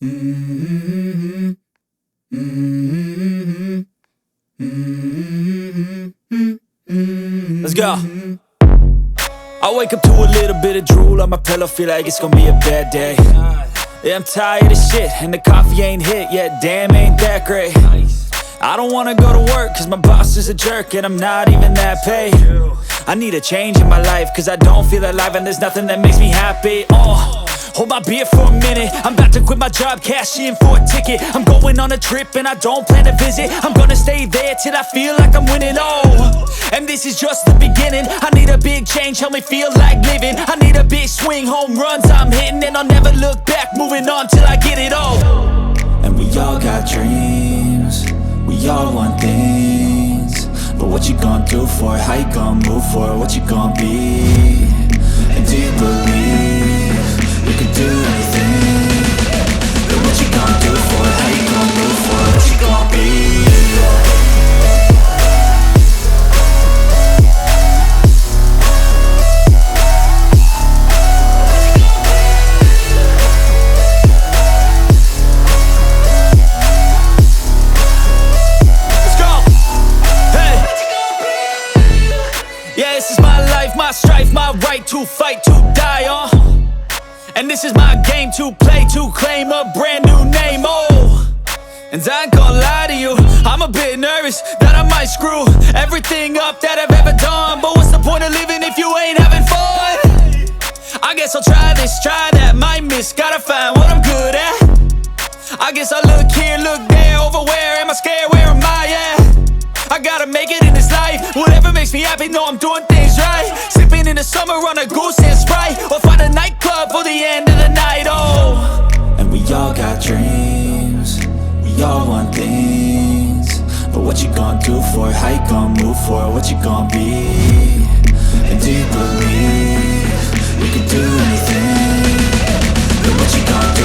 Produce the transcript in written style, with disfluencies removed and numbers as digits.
Mm-hmm. Mm-hmm. Mm-hmm. Let's go. I wake up to a little bit of drool on my pillow, feel like it's gonna be a bad day. Yeah, I'm tired of shit, and the coffee ain't hit yet, damn, ain't that great. I don't wanna go to work, cause my boss is a jerk, and I'm not even that paid. I need a change in my life, cause I don't feel alive, and there's nothing that makes me happy. Hold my beer for a minute, I'm about to quit my job, cash in for a ticket. I'm going on a trip and I don't plan to visit. I'm gonna stay there till I feel like I'm winning, and this is just the beginning. I need a big change, help me feel like living. I need a big swing, home runs I'm hitting, and I'll never look back, moving on till I get it all. And we all got dreams, we all want things, but what you gonna do for it? How you gonna move for it? What you gonna be? And do you believe you can do anything? But what you gonna do for it? How you gonna move for it? What you gonna be? Yeah, this is my life, my strife, my right to fight, to die on. And this is my game to play, to claim a brand new name, And I ain't gonna lie to you, I'm a bit nervous that I might screw everything up that I've ever done. But what's the point of living if you ain't having fun? I guess I'll try this, try that, might miss, gotta find what I'm good at. I guess I look here, look there, over where am I scared, where am I at? I gotta make it in this life, whatever makes me happy, know I'm doing things right. Sipping in the summer on a goose and Sprite, or find a nightclub for the end of the night, And we all got dreams, we all want things, but what you gonna do for it? How you gonna move for it? What you gonna be? And do you believe you can do anything? But what you gonna do?